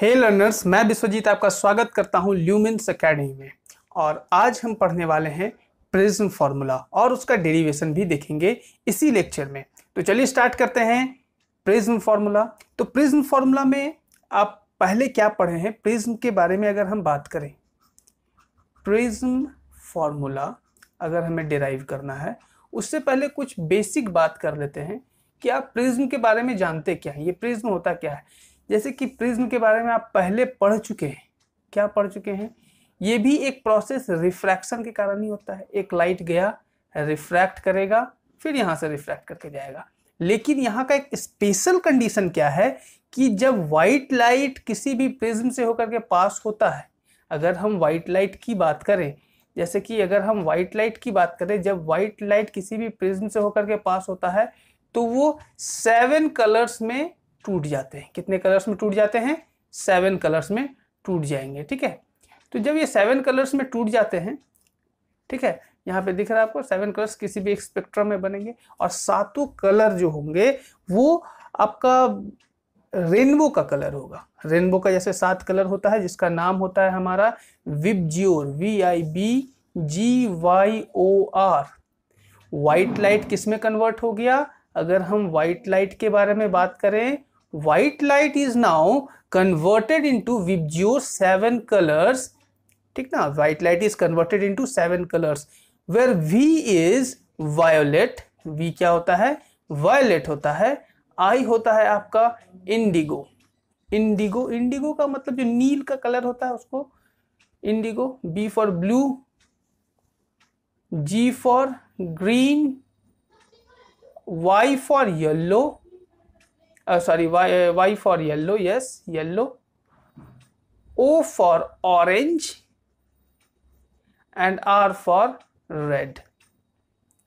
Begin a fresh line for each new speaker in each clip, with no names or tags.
हे learners, मैं विश्वजीत आपका स्वागत करता हूं ल्यूमिन्स एकेडमी में। और आज हम पढ़ने वाले हैं प्रिज्म फार्मूला और उसका डेरिवेशन भी देखेंगे इसी लेक्चर में। तो चलिए स्टार्ट करते हैं प्रिज्म फार्मूला। तो प्रिज्म फार्मूला में आप पहले क्या पढ़े हैं, प्रिज्म के बारे में अगर हम बात करें, प्रिज्म फार्मूला अगर हमें डिराइव करना है उससे पहले कुछ बेसिक बात कर लेते हैं कि आप प्रिज्म के बारे में जानते क्या हैं, ये प्रिज्म होता क्या है। जैसे कि प्रिज्म के बारे में आप पहले पढ़ चुके हैं। क्या पढ़ चुके हैं? ये भी एक प्रोसेस रिफ्रैक्शन के कारण ही होता है। एक लाइट गया, रिफ्रैक्ट करेगा, फिर यहाँ से रिफ्रैक्ट करके जाएगा। लेकिन यहाँ का एक स्पेशल कंडीशन क्या है कि जब व्हाइट लाइट किसी भी प्रिज्म से होकर के पास होता है, अगर हम व्हाइट लाइट की बात करें, जैसे कि अगर हम व्हाइट लाइट की बात करें, जब व्हाइट लाइट किसी भी प्रिज्म से होकर के पास होता है तो वो 7 कलर्स में टूट जाते हैं। कितने कलर्स में टूट जाते हैं? 7 कलर्स में टूट जाएंगे। ठीक है, तो जब ये 7 कलर्स में टूट जाते हैं, ठीक है, यहाँ पे दिख रहा है आपको 7 कलर्स किसी भी एक स्पेक्ट्रम में बनेंगे और सातों कलर जो होंगे वो आपका रेनबो का कलर होगा। रेनबो का जैसे 7 कलर होता है जिसका नाम होता है हमारा विबज्योर, VIBGYOR। व्हाइट लाइट किस में कन्वर्ट हो गया? अगर हम व्हाइट लाइट के बारे में बात करें, white light is now converted into VIBGYOR 7 colours. ठीक ना, white light is converted into 7 colours where V is violet. V क्या होता है? वायोलेट होता है। I होता है आपका इंडिगो। इंडिगो का मतलब जो नील का कलर होता है उसको Indigo. B for blue, G for green, Y for yellow, Y for yellow, yes, yellow, O for orange and R for red।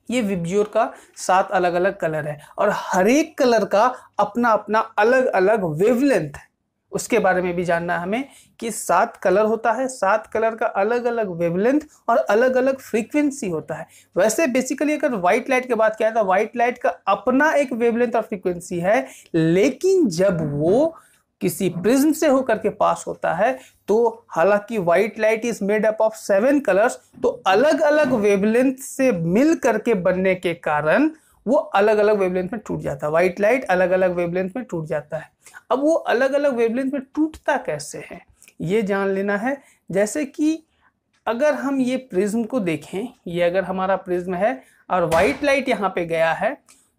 ये विबज्योर का 7 अलग अलग कलर है और हर एक कलर का अपना अपना अलग अलग वेवलेंथ है। उसके बारे में भी जानना है हमें कि 7 कलर होता है, 7 कलर का अलग अलग वेवलेंथ और अलग अलग फ्रीक्वेंसी होता है। वैसे बेसिकली अगर व्हाइट लाइट की बात किया तो व्हाइट लाइट का अपना एक वेवलेंथ और फ्रीक्वेंसी है, लेकिन जब वो किसी प्रिज्म से होकर के पास होता है तो हालांकि white light is made up of 7 colours, तो अलग अलग वेवलेंथ से मिल करके बनने के कारण वो अलग अलग वेवलेंथ में टूट जाता है। व्हाइट लाइट अलग अलग वेवलेंथ में टूट जाता है। अब वो अलग अलग वेवलेंथ में टूटता कैसे है ये जान लेना है। जैसे कि अगर हम ये प्रिज्म को देखें, ये अगर हमारा प्रिज्म है और व्हाइट लाइट यहाँ पे गया है,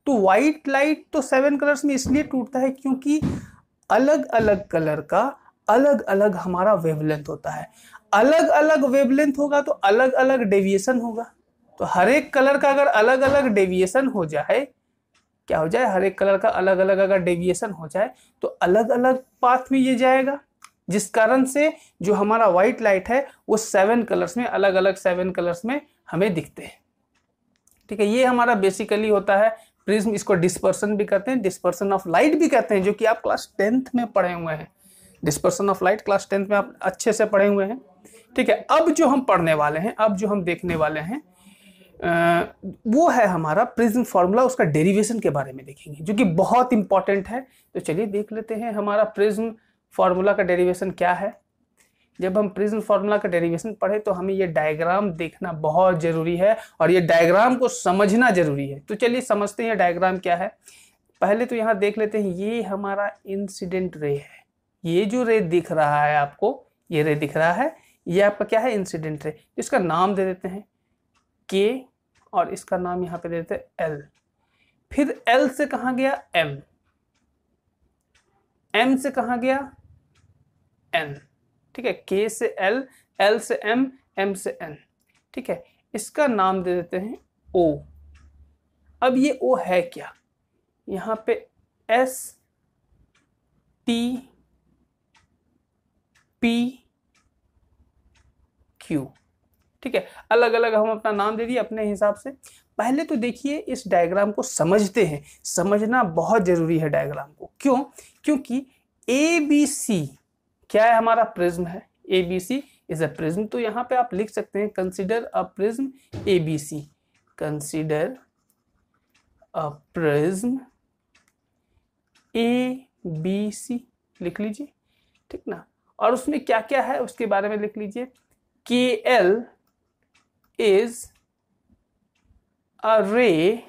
तो व्हाइट लाइट तो 7 कलर्स में इसलिए टूटता है क्योंकि अलग अलग कलर का अलग अलग हमारा वेवलेंथ होता है। अलग अलग वेवलेंथ होगा तो अलग अलग डेविएशन होगा। तो हर एक कलर का अगर अलग अलग डेविएशन हो जाए, क्या हो जाए? हर एक कलर का अलग अलग अगर डेविएशन हो जाए तो अलग अलग पाथ में ये जाएगा, जिस कारण से जो हमारा व्हाइट लाइट है वो 7 कलर्स में, अलग अलग 7 कलर्स में हमें दिखते हैं। ठीक है, ये हमारा बेसिकली होता है प्रिज्म। इसको डिस्पर्सन भी कहते हैं, डिस्पर्सन ऑफ लाइट भी कहते हैं, जो कि आप क्लास 10th में पढ़े हुए हैं। Dispersion of light class 10th में आप अच्छे से पढ़े हुए हैं। ठीक है, अब जो हम पढ़ने वाले हैं, अब जो हम देखने वाले हैं वो है हमारा प्रिज्म फार्मूला। उसका डेरिवेशन के बारे में देखेंगे जो कि बहुत इंपॉर्टेंट है। तो चलिए देख लेते हैं हमारा प्रिज्म फार्मूला का डेरिवेशन क्या है। जब हम प्रिज्म फार्मूला का डेरिवेशन पढ़े तो हमें ये डायग्राम देखना बहुत जरूरी है और ये डायग्राम को समझना जरूरी है। तो चलिए समझते हैं डायग्राम क्या है। पहले तो यहाँ देख लेते हैं, ये हमारा इंसिडेंट रे है। ये जो रे दिख रहा है आपको, ये रे दिख रहा है, ये आपका क्या है? Incident ray. इसका नाम दे देते हैं K और इसका नाम यहाँ पे दे देते हैं L। फिर L से कहाँ गया? M। M से कहाँ गया? N। ठीक है, K से L, L से M, M से N। ठीक है, इसका नाम दे देते हैं O। अब ये O है क्या? यहाँ पे S T P Q। ठीक है, अलग अलग हम अपना नाम दे दिए अपने हिसाब से। पहले तो देखिए इस डायग्राम को समझते हैं, समझना बहुत जरूरी है डायग्राम को। क्यों? क्योंकि ABC क्या है? हमारा प्रिज्म है। ABC is a prism. तो यहाँ पे आप लिख सकते हैं consider a prism ABC। Consider a prism ABC लिख लीजिए। ठीक ना। और उसमें क्या क्या है उसके बारे में लिख लीजिए। KL is a ray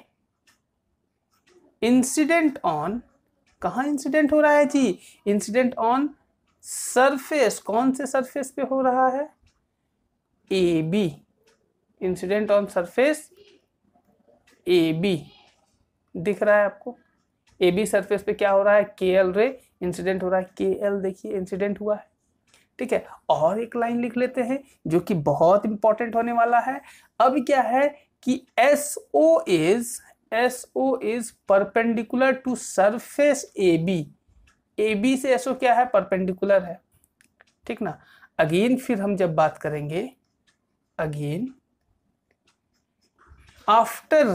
incident on, कहाँ इंसिडेंट हो रहा है जी? इंसिडेंट ऑन सरफेस, कौन से सरफेस पे हो रहा है? AB, incident on surface AB दिख रहा है आपको? AB सरफेस पे क्या हो रहा है? KL रे इंसिडेंट हो रहा है। KL देखिए इंसिडेंट हुआ है, ठीक है। और एक लाइन लिख लेते हैं जो कि बहुत इंपॉर्टेंट होने वाला है। अब क्या है कि SO is perpendicular to surface AB। AB से SO क्या है? परपेंडिकुलर है, ठीक ना। अगेन फिर हम जब बात करेंगे, अगेन आफ्टर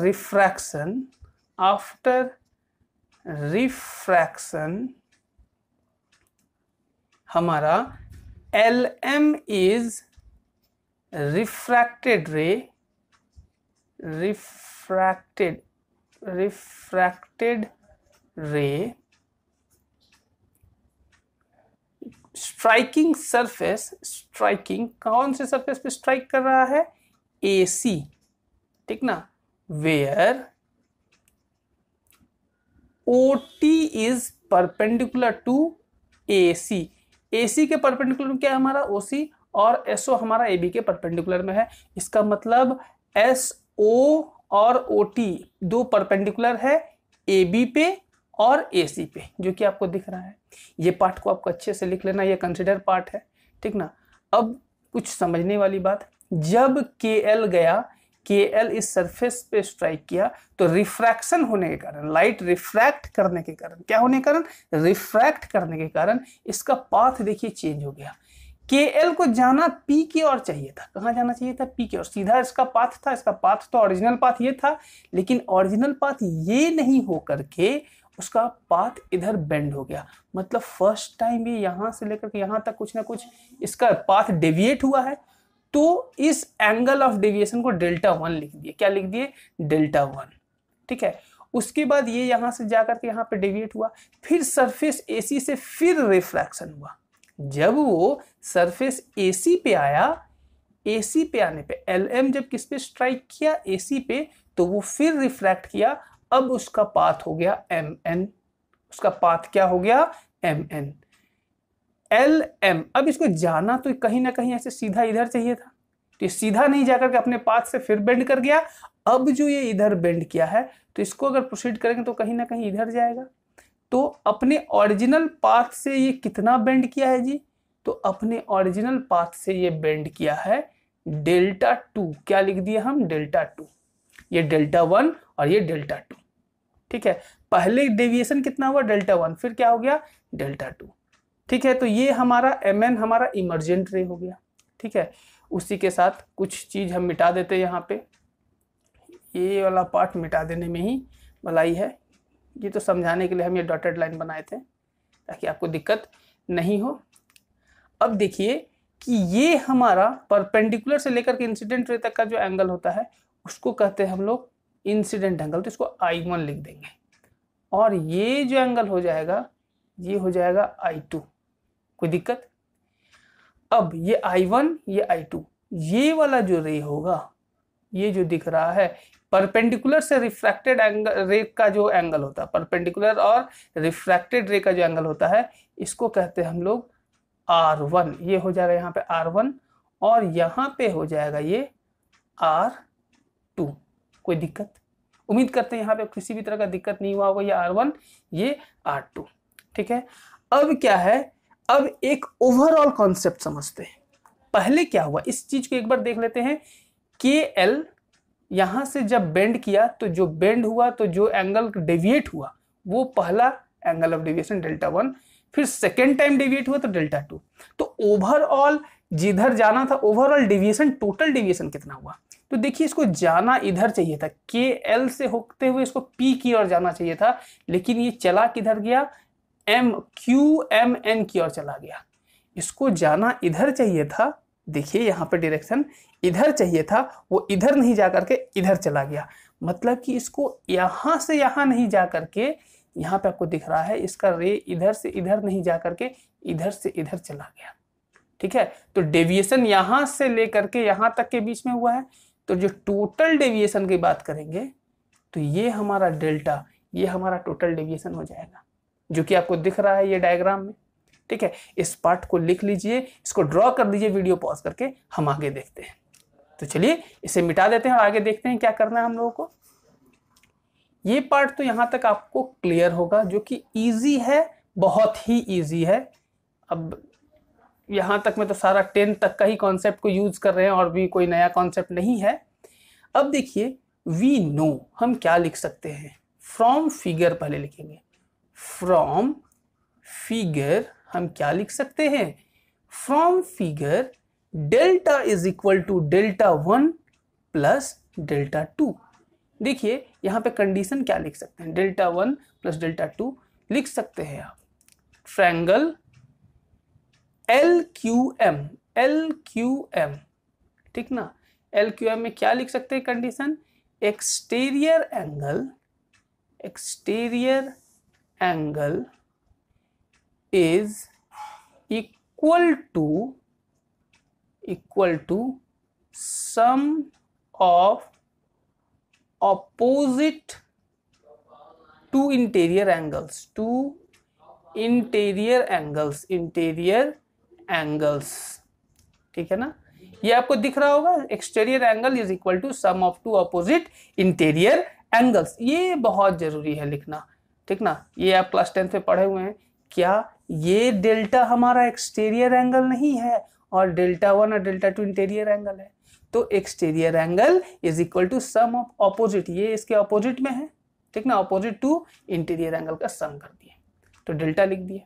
रिफ्रैक्शन हमारा LM इज रिफ्रैक्टेड रे स्ट्राइकिंग सरफेस, स्ट्राइकिंग कौन से सरफेस पे स्ट्राइक कर रहा है? AC, ठीक ना। Where OT is perpendicular to AC। AC के परपेंडिकुलर क्या है हमारा? OC, और SO हमारा AB के परपेंडिकुलर में है। इसका मतलब SO और OT दो परपेंडिकुलर है AB पे और AC पे, जो कि आपको दिख रहा है। ये पार्ट को आपको अच्छे से लिख लेना, ये कंसिडर पार्ट है, ठीक ना। अब कुछ समझने वाली बात, जब KL गया, KL इस सरफेस पे स्ट्राइक किया तो रिफ्रैक्शन होने के कारण, लाइट रिफ्रैक्ट करने के कारण, क्या होने के कारण? रिफ्रैक्ट करने के कारण इसका पाथ देखिए चेंज हो गया। KL को जाना P की ओर चाहिए था, कहाँ जाना चाहिए था? P की ओर, सीधा इसका पाथ था। इसका पाथ तो ओरिजिनल पाथ ये था, लेकिन ओरिजिनल पाथ ये नहीं हो करके उसका पाथ इधर बेंड हो गया। मतलब फर्स्ट टाइम ये यहां से लेकर के यहां तक कुछ ना कुछ इसका पाथ डेविएट हुआ है। तो इस एंगल ऑफ डेविएशन को Δ1 लिख दिए। क्या लिख दिए? Δ1, ठीक है। उसके बाद ये यहां से जाकर के यहाँ पे डेविएट हुआ, फिर सरफेस AC से फिर रिफ्रैक्शन हुआ। जब वो सरफेस AC पे आया, AC पे आने पे LM जब किस पे स्ट्राइक किया? AC पे, तो वो फिर रिफ्रैक्ट किया। अब उसका पाथ हो गया MN, उसका पाथ क्या हो गया? MN। LM, अब इसको जाना तो कहीं ना कहीं ऐसे सीधा इधर चाहिए था, तो सीधा नहीं जाकर के अपने पाथ से फिर बेंड कर गया। अब जो ये इधर बेंड किया है, तो इसको अगर प्रोसीड करेंगे तो कहीं ना कहीं इधर जाएगा। तो अपने ओरिजिनल पाथ से ये कितना बेंड किया है जी? तो अपने ओरिजिनल पाथ से ये बेंड किया है Δ2। क्या लिख दिया हम? Δ2। ये Δ1 और ये Δ2, ठीक है। पहले डेविएशन कितना हुआ? Δ1, फिर क्या हो गया? Δ2, ठीक है। तो ये हमारा MN हमारा इमर्जेंट रे हो गया, ठीक है। उसी के साथ कुछ चीज हम मिटा देते हैं यहाँ पे, ये वाला पार्ट मिटा देने में ही भलाई है। ये तो समझाने के लिए हम ये डॉटेड लाइन बनाए थे ताकि आपको दिक्कत नहीं हो। अब देखिए कि ये हमारा परपेंडिकुलर से लेकर के इंसिडेंट रे तक का जो एंगल होता है उसको कहते हैं हम लोग इंसिडेंट एंगल। तो इसको I1 लिख देंगे, और ये जो एंगल हो जाएगा ये हो जाएगा I2। कोई दिक्कत? अब ये I1 ये I2, ये वाला जो रे होगा, ये जो दिख रहा है परपेंडिकुलर से रिफ्रैक्टेड एंगल रे का जो एंगल होता है, परपेंडिकुलर और रिफ्रैक्टेड रे का जो एंगल होता है, इसको कहते हैं हम लोग R1। ये हो जाएगा यहाँ पे R1, और यहाँ पे हो जाएगा ये R2। कोई दिक्कत? उम्मीद करते हैं यहाँ पे किसी भी तरह का दिक्कत नहीं हुआ होगा। ये R1 ये R2, ठीक है। अब क्या है, अब एक ओवरऑल कॉन्सेप्ट समझते हैं। पहले क्या हुआ इस चीज को एक बार देख लेते हैं। KL यहां से जब बेंड किया तो जो बेंड हुआ, तो जो एंगल डेविएट हुआ वो पहला एंगल ऑफ डेविएशन Δ1, फिर सेकेंड टाइम डेविएट हुआ तो Δ2। तो ओवरऑल जिधर जाना था, ओवरऑल डेविएशन, टोटल डेविएशन कितना हुआ? तो देखिए इसको जाना इधर चाहिए था, KL से होते हुए इसको P की ओर जाना चाहिए था, लेकिन ये चला किधर गया? QMN की ओर चला गया। इसको जाना इधर चाहिए था, देखिए यहाँ पे डायरेक्शन इधर चाहिए था, वो इधर नहीं जा करके इधर चला गया। मतलब कि इसको यहाँ से यहाँ नहीं जा करके, यहाँ पे आपको दिख रहा है इसका रे इधर से इधर नहीं जा करके इधर से इधर चला गया। ठीक है, तो डेविएशन यहां से लेकर के यहां तक के बीच में हुआ है, तो जो टोटल डेविएशन की बात करेंगे तो ये हमारा डेल्टा, ये हमारा टोटल डेविएशन हो जाएगा, जो कि आपको दिख रहा है ये डायग्राम में। ठीक है, इस पार्ट को लिख लीजिए, इसको ड्रॉ कर दीजिए वीडियो पॉज करके, हम आगे देखते हैं। तो चलिए इसे मिटा देते हैं और आगे देखते हैं क्या करना है हम लोगों को। ये पार्ट तो यहां तक आपको क्लियर होगा, जो कि इजी है, बहुत ही इजी है। अब यहां तक में तो सारा 10 तक का ही कॉन्सेप्ट को यूज कर रहे हैं और भी कोई नया कॉन्सेप्ट नहीं है। अब देखिए, वी नो हम क्या लिख सकते हैं, फ्रॉम फिगर पहले लिखेंगे। फ्रॉम फिगर हम क्या लिख सकते हैं, from figure delta is equal to delta 1 plus delta 2। देखिए यहां पे कंडीशन क्या लिख सकते हैं, डेल्टा 1 प्लस डेल्टा 2 लिख सकते हैं आप। ट्रायंगल LQM, LQM, ठीक ना, LQM में क्या लिख सकते हैं condition, exterior angle is equal to sum of opposite two interior angles, ठीक है ना। ये आपको दिख रहा होगा, exterior angle is equal to sum of two opposite interior angles. ये बहुत जरूरी है लिखना, ठीक ना। ये आप क्लास 10th में पढ़े हुए हैं। क्या ये डेल्टा हमारा एक्सटीरियर एंगल नहीं है और डेल्टा 1 और डेल्टा 2 इंटीरियर एंगल है, तो exterior angle is equal to sum of opposite, ये इसके ऑपोजिट में है, ठीक ना, ऑपोजिट टू इंटीरियर एंगल का सम कर दिए, तो डेल्टा लिख दिए,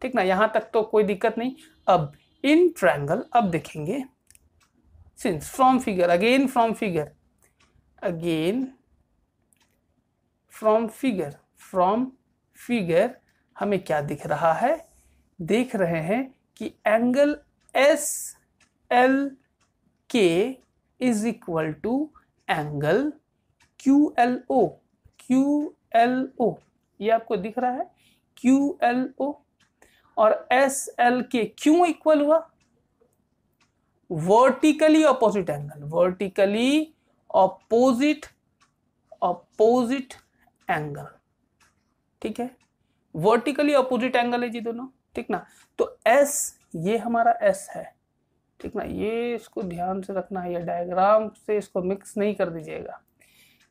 ठीक ना। यहां तक तो कोई दिक्कत नहीं। अब इन ट्रायंगल, अब देखेंगे, since from figure, again from figure हमें क्या दिख रहा है, देख रहे हैं कि angle SLK is equal to angle QLO, ये आपको दिख रहा है QLO, और SLK क्यों इक्वल हुआ, वर्टिकली अपोजिट एंगल, ठीक है, वर्टिकली अपोजिट एंगल है जी दोनों, ठीक ना। तो S, ये हमारा S है, ठीक ना, ये इसको ध्यान से रखना है, ये डायग्राम से इसको मिक्स नहीं कर दीजिएगा,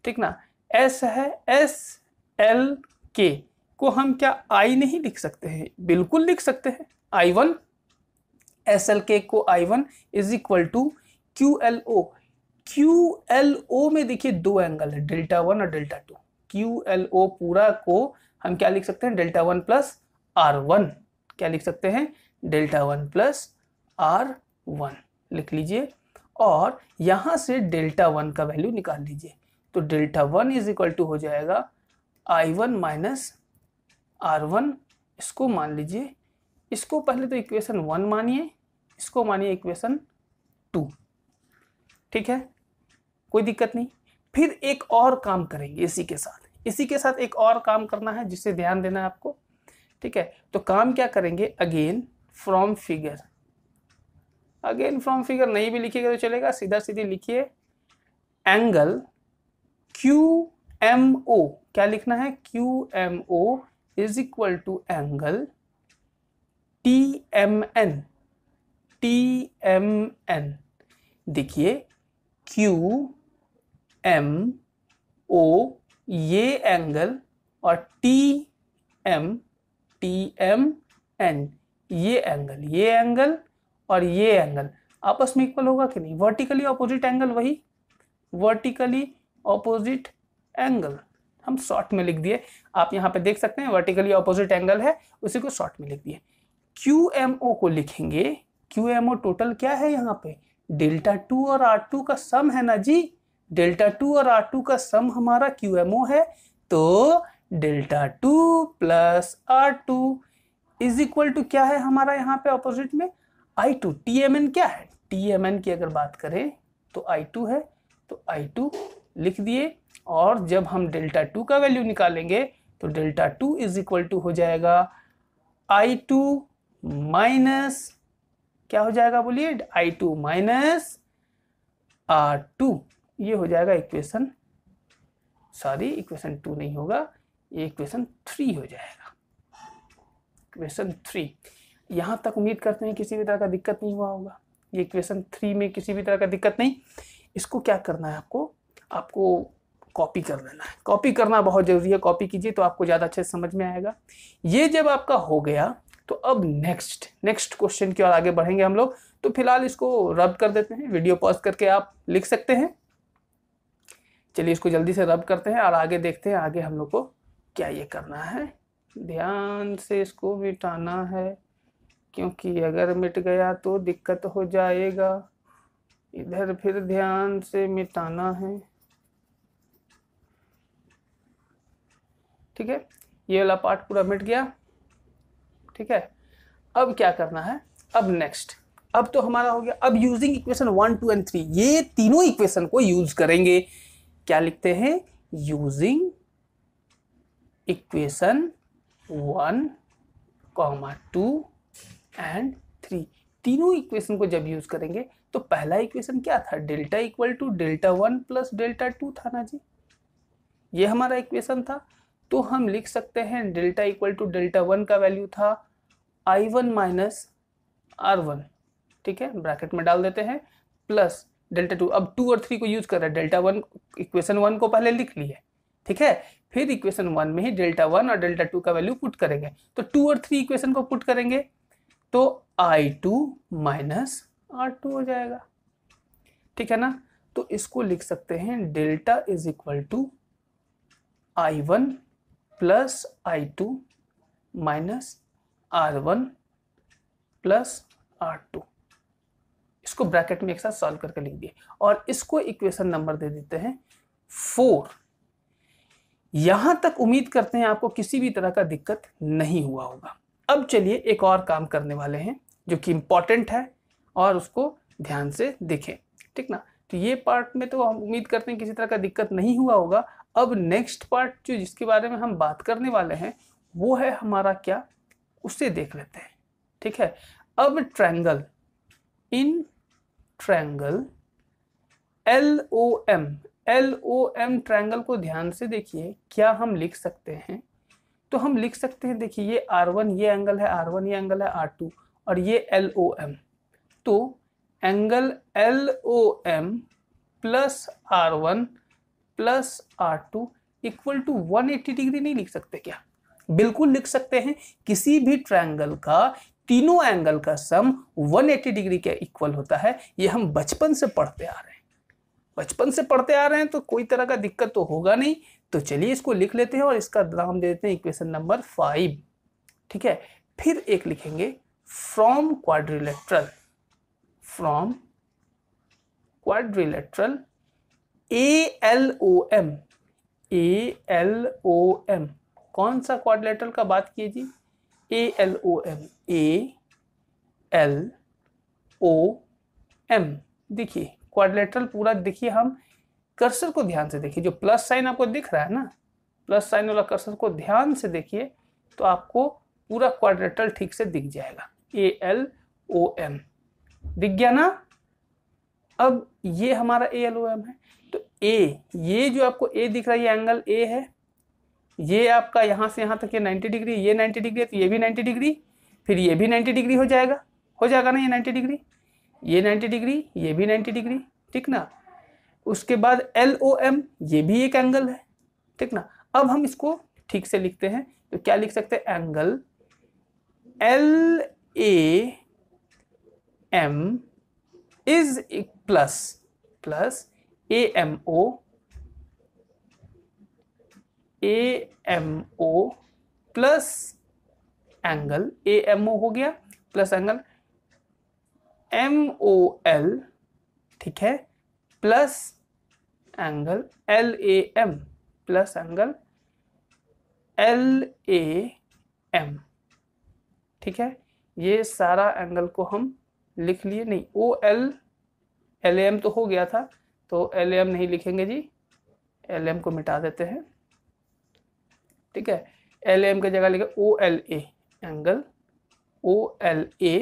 ठीक ना। S है, SLK को हम क्या I नहीं लिख सकते हैं, बिल्कुल लिख सकते हैं, I1, SLK को I1 is equal to QLO में देखिए दो एंगल है, डेल्टा 1 और डेल्टा 2, QLO पूरा को हम क्या लिख सकते हैं, डेल्टा 1 प्लस R1, क्या लिख सकते हैं, डेल्टा 1 प्लस R1 लिख लीजिए, और यहां से डेल्टा 1 का वैल्यू निकाल लीजिए, तो डेल्टा 1 इज इक्वल टू हो जाएगा I1 माइनस R1, इसको मान लीजिए, इसको पहले तो इक्वेशन 1 मानिए, इसको मानिए इक्वेशन 2, ठीक है, कोई दिक्कत नहीं। फिर एक और काम करेंगे इसी के साथ एक और काम करना है जिससे ध्यान देना है आपको, ठीक है। तो काम क्या करेंगे, अगेन फ्रॉम फिगर नहीं भी लिखिएगा तो चलेगा, सीधा सीधी लिखिए, एंगल QMO, क्या लिखना है, QMO is equal to angle TMN, देखिए QMO ये एंगल और TMN ये एंगल और ये एंगल आपस में इक्वल होगा कि नहीं, वर्टिकली ऑपोजिट एंगल, वही वर्टिकली ऑपोजिट एंगल हम शॉर्ट में लिख दिए, आप यहाँ पे देख सकते हैं वर्टिकली ऑपोजिट एंगल है, उसी को शॉर्ट में लिख दिए। QMO को लिखेंगे, QMO टोटल क्या है यहाँ पे, डेल्टा 2 और R2 का सम है ना जी, डेल्टा 2 और R2 का सम हमारा QMO है, तो delta 2 plus R2 is equal to क्या है हमारा यहाँ पे ऑपोजिट में, I2, TMN क्या है, TMN की अगर बात करें तो I2 है, तो I2 लिख दिए, और जब हम डेल्टा 2 का वैल्यू निकालेंगे तो डेल्टा 2 इज इक्वल टू हो जाएगा I2 माइनस क्या हो जाएगा बोलिए, I2 माइनस R2। ये हो जाएगा इक्वेशन, सॉरी इक्वेशन 2 नहीं होगा, ये इक्वेशन 3 हो जाएगा, इक्वेशन 3। यहाँ तक उम्मीद करते हैं किसी भी तरह का दिक्कत नहीं हुआ होगा। ये इक्वेशन 3 में किसी भी तरह का दिक्कत नहीं। इसको क्या करना है आपको कॉपी कर लेना है। कॉपी करना बहुत जरूरी है, कॉपी कीजिए तो आपको ज़्यादा अच्छे से समझ में आएगा। ये जब आपका हो गया तो अब नेक्स्ट क्वेश्चन की ओर आगे बढ़ेंगे हम लोग। तो फिलहाल इसको रब कर देते हैं, वीडियो पॉज करके आप लिख सकते हैं। चलिए इसको जल्दी से रब करते हैं और आगे देखते हैं आगे हम लोग को क्या ये करना है। ध्यान से इसको मिटाना है, क्योंकि अगर मिट गया तो दिक्कत हो जाएगा। इधर फिर ध्यान से मिटाना है, ठीक है। ये वाला पार्ट पूरा मिट गया, ठीक है। अब क्या करना है, अब नेक्स्ट, अब तो हमारा हो गया। अब यूजिंग इक्वेशन 1, 2 एंड 3, ये तीनों इक्वेशन को यूज करेंगे। क्या लिखते हैं, यूजिंग इक्वेशन 1, 2 एंड 3। तीनों इक्वेशन को जब यूज करेंगे तो पहला इक्वेशन क्या था, delta equal to delta 1 plus delta 2 था ना जी, ये हमारा इक्वेशन था। तो हम लिख सकते हैं डेल्टा इक्वल टू डेल्टा 1 का वैल्यू था I1 माइनस R1, ठीक है, ब्रैकेट में डाल देते हैं, प्लस डेल्टा 2। अब 2 और 3 को यूज कर रहे हैं, डेल्टा 1 इक्वेशन 1 को पहले लिख लिए, ठीक है, फिर इक्वेशन 1 में ही डेल्टा 1 और डेल्टा 2 का वैल्यू पुट करेंगे। तो 2 और 3 इक्वेशन को पुट करेंगे तो I2 माइनस R2 हो जाएगा, ठीक है ना। तो इसको लिख सकते हैं delta is equal to I1 plus I2 minus R1 plus R2। इसको ब्रैकेट में एक साथ सॉल्व करके लिख दिए और इसको इक्वेशन नंबर दे देते हैं 4। यहां तक उम्मीद करते हैं आपको किसी भी तरह का दिक्कत नहीं हुआ होगा। अब चलिए एक और काम करने वाले हैं जो कि इंपॉर्टेंट है और उसको ध्यान से देखें, ठीक ना। तो ये पार्ट में तो हम उम्मीद करते हैं किसी तरह का दिक्कत नहीं हुआ होगा। अब नेक्स्ट पार्ट जो जिसके बारे में हम बात करने वाले हैं वो है हमारा क्या, उसे देख लेते हैं, ठीक है। अब triangle, in triangle LOM triangle को ध्यान से देखिए, क्या हम लिख सकते हैं, तो हम लिख सकते हैं, देखिए ये R1 ये एंगल है, R1 ये एंगल है R2 और ये LOM। तो angle LOM plus R1 plus R2 equal to 180 degree नहीं लिख सकते क्या, बिल्कुल लिख सकते हैं। किसी भी ट्रायंगल का तीनों एंगल का सम 180 डिग्री के इक्वल होता है। ये हम बचपन से पढ़ते आ रहे हैं, तो कोई तरह का दिक्कत तो होगा नहीं। तो चलिए इसको लिख लेते हैं और इसका नाम दे देते हैं इक्वेशन नंबर 5, ठीक है। फिर एक लिखेंगे फ्रॉम क्वाड्रिलेटरल ALOM। कौन सा क्वाड्रिलेटरल का बात कीजिए, ALOM। देखिए क्वाड्रिलेटरल पूरा देखिए, हम कर्सर को ध्यान से देखिए, जो प्लस साइन आपको दिख रहा है ना, प्लस साइन वाला कर्सर को ध्यान से देखिए तो आपको पूरा क्वाड्रिलेटरल ठीक से दिख जाएगा। ALOM दिख गया ना। अब ये हमारा ALOM है, तो ये जो आपको A दिख रहा है, ये एंगल A है, ये आपका यहाँ से यहाँ तक ये 90 डिग्री, ये 90 डिग्री है, तो ये भी 90 डिग्री, फिर ये भी 90 डिग्री हो जाएगा ना, ये 90 डिग्री, ये 90 डिग्री, ये भी 90 डिग्री, ठीक ना। उसके बाद LOM, ये भी एक एंगल है, ठीक ना। अब हम इसको ठीक से लिखते हैं, तो क्या लिख सकते हैं, angle LAM is plus AMO plus angle AMO हो गया, प्लस एंगल MOL, ठीक है, plus angle LAM plus angle LAM, ठीक है। ये सारा एंगल को हम लिख लिए, नहीं OL LAM तो हो गया था, तो LAM नहीं लिखेंगे जी, LM को मिटा देते हैं, ठीक है। LAM की जगह लिखे OLA, angle OLA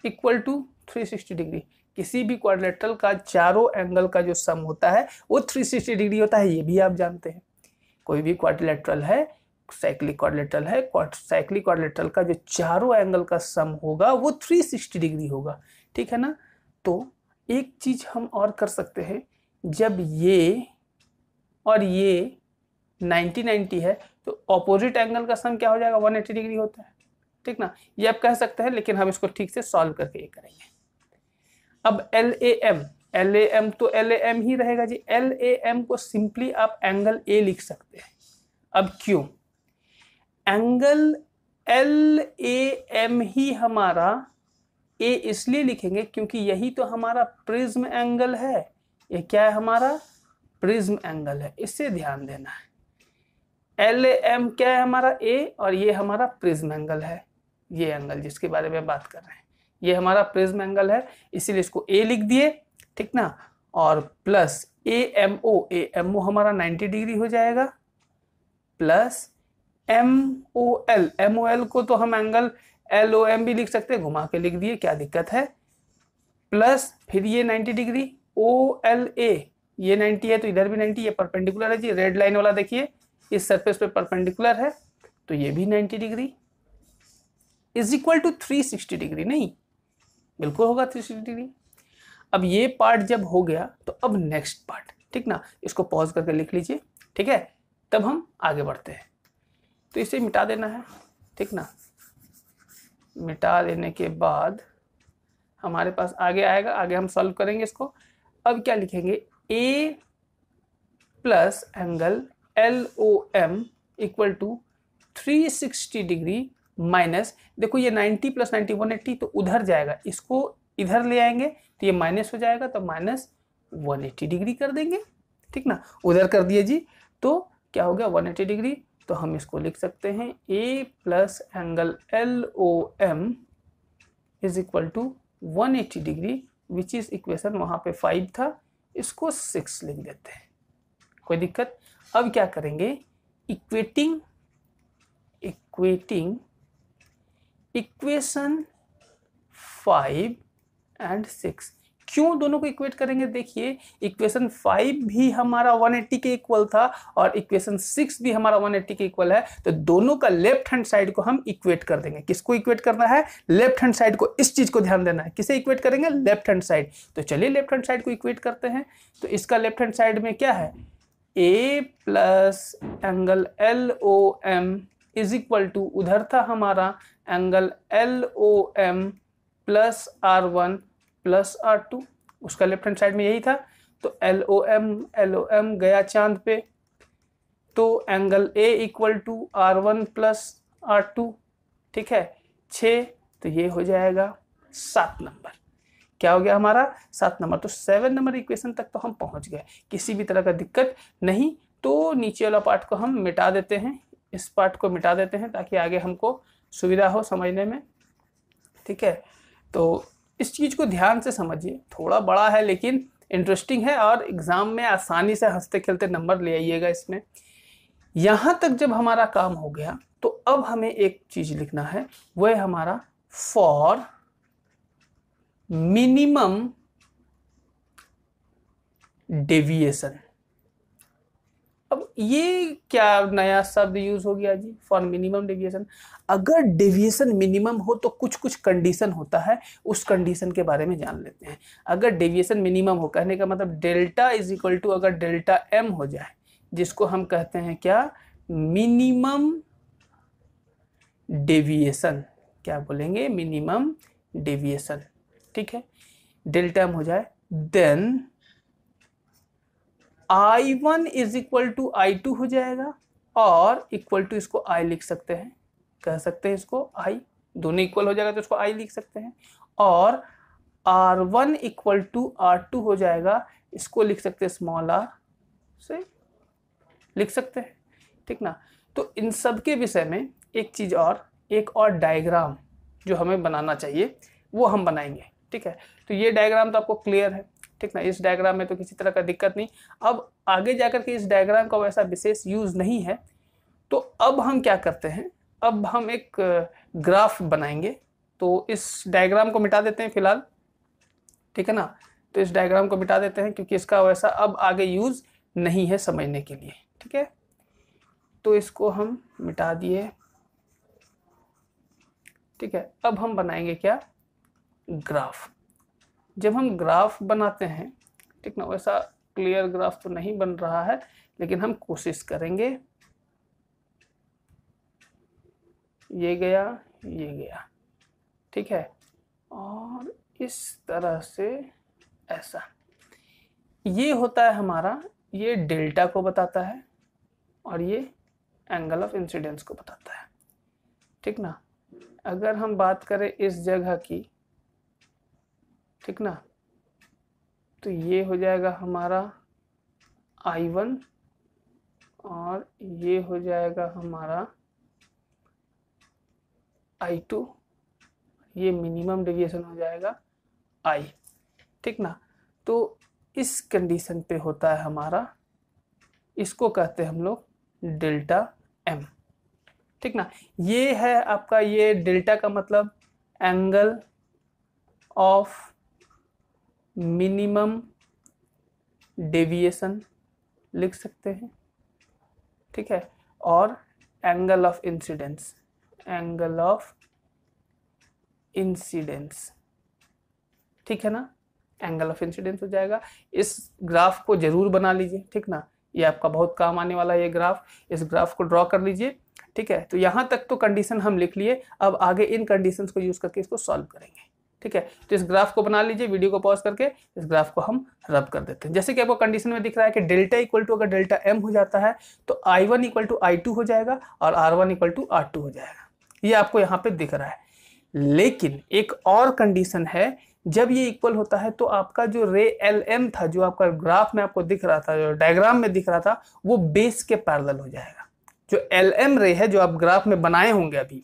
equal to 360 degree. किसी भी क्वाड्रिलेटरल का चारों एंगल का जो सम होता है वो 360 डिग्री होता है, ये भी आप जानते हैं। कोई भी क्वाड्रिलेटरल है, साइक्लिक क्वाड्रिलेटरल है, साइक्लिक क्वाड्रिलेटरल का जो चारों एंगल का सम होगा वो 360 डिग्री होगा, ठीक है ना। तो एक चीज हम और कर सकते हैं, जब ये और ये 90-90 है तो ऑपोजिट एंगल का सम क्या हो जाएगा, 180 डिग्री होता है, ठीक ना। ये आप कह सकते हैं, लेकिन हम इसको ठीक से सॉल्व करके ये करेंगे। अब LAM तो LAM ही रहेगा जी। LAM को सिंपली आप एंगल A लिख सकते हैं। अब क्यों एंगल LAM ही हमारा A इसलिए लिखेंगे क्योंकि यही तो हमारा प्रिज्म एंगल है। ये क्या है, हमारा प्रिज्म एंगल है, इससे ध्यान देना है। LAM क्या है, हमारा A, और ये हमारा प्रिज्म एंगल है। ये एंगल जिसके बारे में बात कर रहे हैं ये हमारा प्रिज्म एंगल है, इसीलिए इसको A लिख दिए, ठीक ना। और प्लस AMO हमारा 90 डिग्री हो जाएगा, प्लस MOL को तो हम एंगल LOM भी लिख सकते हैं, घुमा के लिख दिए, क्या दिक्कत है। प्लस फिर ये 90 डिग्री OLA, ये 90 है तो इधर भी 90, ये परपेंडिकुलर है जी। रेड लाइन वाला देखिए इस सरफेस पे परपेंडिकुलर है तो ये भी 90 degree is equal to 360 degree. नहीं, बिल्कुल होगा 360 डिग्री। अब ये पार्ट जब हो गया तो अब नेक्स्ट पार्ट, ठीक ना, इसको पॉज करके लिख लीजिए, ठीक है। तब हम आगे बढ़ते हैं। तो इसे मिटा देना है, ठीक ना। मिटा देने के बाद हमारे पास आगे आएगा, आगे हम सॉल्व करेंगे इसको। अब क्या लिखेंगे, A plus angle LOM equal to 360 degree minus, देखो ये 90 प्लस 90 180 तो उधर जाएगा, इसको इधर ले आएंगे तो ये माइनस हो जाएगा, तो माइनस 180 डिग्री कर देंगे, ठीक ना। उधर कर दिए जी, तो क्या हो गया 180 डिग्री। तो हम इसको लिख सकते हैं A plus angle LOM is equal to 180 degree, which is equation, वहां पे 5 था, इसको 6 लिख देते हैं, कोई दिक्कत। अब क्या करेंगे, इक्वेटिंग इक्वेशन 5 एंड 6। क्यों दोनों को इक्वेट करेंगे, देखिए इक्वेशन 5 भी हमारा 180 के इक्वल था और इक्वेशन 6 भी हमारा 180 के इक्वल है, तो दोनों का लेफ्ट हैंड साइड को हम इक्वेट कर देंगे। किसको इक्वेट करना है, लेफ्ट हैंड साइड को। इस चीज को ध्यान देना है, किसे इक्वेट करेंगे, लेफ्ट हैंड साइड। तो चलिए लेफ्ट हैंड साइड को इक्वेट करते हैं। तो इसका लेफ्ट हैंड साइड में क्या है, A plus angle LOM is equal to, उधर था हमारा angle LOM plus R1 plus R2, उसका लेफ्ट हैंड साइड में यही था। तो LOM गया चांद पे, तो angle A equal to R1 plus R2, ठीक है, 6, तो ये हो जाएगा 7 नंबर। क्या हो गया हमारा 7 नंबर। तो 7 नंबर इक्वेशन तक तो हम पहुंच गए, किसी भी तरह का दिक्कत नहीं। तो नीचे वाला पार्ट को हम मिटा देते हैं, इस पार्ट को मिटा देते हैं ताकि आगे हमको सुविधा हो समझने में, ठीक है। तो इस चीज को ध्यान से समझिए, थोड़ा बड़ा है लेकिन इंटरेस्टिंग है और एग्जाम में आसानी से हंसते खेलते नंबर ले आइएगा इसमें। यहां तक जब हमारा काम हो गया तो अब हमें एक चीज लिखना है, वो है हमारा फॉर मिनिमम डेविएशन। अब ये क्या नया शब्द यूज हो गया जी, फॉर मिनिमम डेविएशन। अगर डेविएशन मिनिमम हो तो कुछ कुछ कंडीशन होता है, उस कंडीशन के बारे में जान लेते हैं। अगर डेविएशन मिनिमम हो, कहने का मतलब डेल्टा इज इक्वल टू अगर डेल्टा M हो जाए, जिसको हम कहते हैं क्या, मिनिमम डेविएशन। क्या बोलेंगे, मिनिमम डेविएशन, ठीक है। डेल्टा M हो जाए, then I1 is equal to I2 हो जाएगा, और इक्वल टू इसको I लिख सकते हैं, कह सकते हैं इसको I, दोनों इक्वल हो जाएगा तो इसको I लिख सकते हैं। और R1 इक्वल टू R2 हो जाएगा, इसको लिख सकते हैं स्मॉल r से लिख सकते हैं, ठीक ना। तो इन सब के विषय में एक चीज और, एक और डायग्राम जो हमें बनाना चाहिए वो हम बनाएंगे, ठीक है। तो ये डायग्राम तो आपको क्लियर है, ठीक ना। इस डायग्राम में तो किसी तरह का दिक्कत नहीं। अब आगे जाकर के इस डायग्राम का वैसा विशेष यूज नहीं है, तो अब हम क्या करते हैं, अब हम एक ग्राफ बनाएंगे, तो इस डायग्राम को मिटा देते हैं फिलहाल, ठीक है ना। तो इस डायग्राम को मिटा देते हैं क्योंकि इसका वैसा अब आगे यूज नहीं है समझने के लिए, ठीक है। तो इसको हम मिटा दिए, ठीक है। अब हम बनाएंगे क्या, ग्राफ। जब हम ग्राफ बनाते हैं, ठीक ना, वैसा क्लियर ग्राफ तो नहीं बन रहा है लेकिन हम कोशिश करेंगे। ये गया, ये गया, ठीक है। और इस तरह से ऐसा, ये होता है हमारा, ये डेल्टा को बताता है और ये एंगल ऑफ इंसिडेंस को बताता है, ठीक ना। अगर हम बात करें इस जगह की, ठीक ना, तो ये हो जाएगा हमारा I1 और ये हो जाएगा हमारा I2, ये मिनिमम डेविएशन हो जाएगा I, ठीक ना। तो इस कंडीशन पे होता है हमारा, इसको कहते हैं हम लोग डेल्टा M, ठीक ना। ये है आपका, ये डेल्टा का मतलब एंगल ऑफ मिनिमम डेविएशन लिख सकते हैं, ठीक है। और angle of incidence, angle of incidence, ठीक है ना, एंगल ऑफ इंसिडेंस हो जाएगा। इस ग्राफ को जरूर बना लीजिए, ठीक ना, ये आपका बहुत काम आने वाला है ये ग्राफ। इस ग्राफ को ड्रॉ कर लीजिए, ठीक है। तो यहाँ तक तो कंडीशन हम लिख लिए, अब आगे इन कंडीशंस को यूज करके इसको सॉल्व करेंगे, ठीक है। तो इस ग्राफ को बना लीजिए, वीडियो को पॉज करके इस ग्राफ को हम रब कर देते हैं। जैसे कि आपको कंडीशन में दिख रहा है कि डेल्टा इक्वल टू अगर डेल्टा M हो जाता है तो I1 इक्वल टू I2 हो जाएगा और R1 इक्वल टू R2 हो जाएगा, ये आपको यहाँ पे दिख रहा है। लेकिन एक और कंडीशन है, जब ये इक्वल होता है तो आपका जो रे LM था, जो आपका ग्राफ में आपको दिख रहा था, जो डायग्राम में दिख रहा था, वो बेस के पैरेलल हो जाएगा। जो LM रे है जो आप ग्राफ में बनाए होंगे अभी,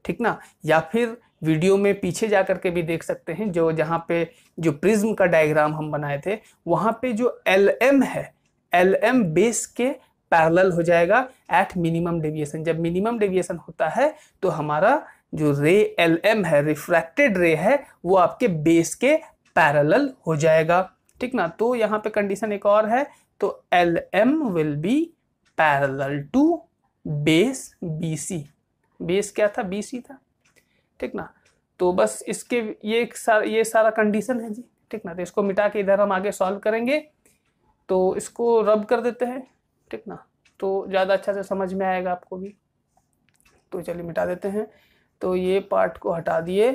ठीक ना, या फिर वीडियो में पीछे जा करके भी देख सकते हैं, जो जहाँ पे जो प्रिज्म का डायग्राम हम बनाए थे, वहाँ पे जो LM है, LM बेस के पैरेलल हो जाएगा एट मिनिमम डेविएशन। जब मिनिमम डेविएशन होता है तो हमारा जो रे LM है, रिफ्रैक्टेड रे है, वो आपके बेस के पैरेलल हो जाएगा, ठीक ना। तो यहाँ पे कंडीशन एक और है, तो LM will be parallel to base BC। Base क्या था, BC था, ठीक ना। तो बस इसके ये सारा कंडीशन है जी, ठीक ना। तो इसको मिटा के इधर हम आगे सॉल्व करेंगे, तो इसको रब कर देते हैं, ठीक ना, तो ज़्यादा अच्छा से समझ में आएगा आपको भी। तो चलिए मिटा देते हैं, तो ये पार्ट को हटा दिए।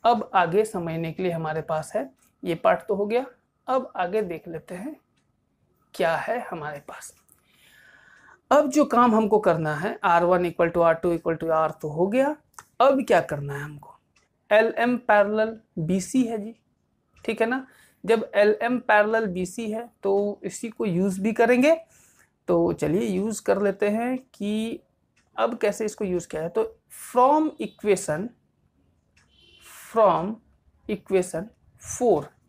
अब आगे समझने के लिए हमारे पास है, ये पार्ट तो हो गया। अब आगे देख लेते हैं क्या है हमारे पास। अब जो काम हमको करना है, R1 equal to R2 equal to R तो हो गया। अब क्या करना है हमको, LM पैरेलल BC है जी, ठीक है ना। जब LM पैरेलल BC है तो इसी को यूज भी करेंगे। तो चलिए यूज कर लेते हैं कि अब कैसे इसको यूज किया है। तो फ्रॉम इक्वेशन 4,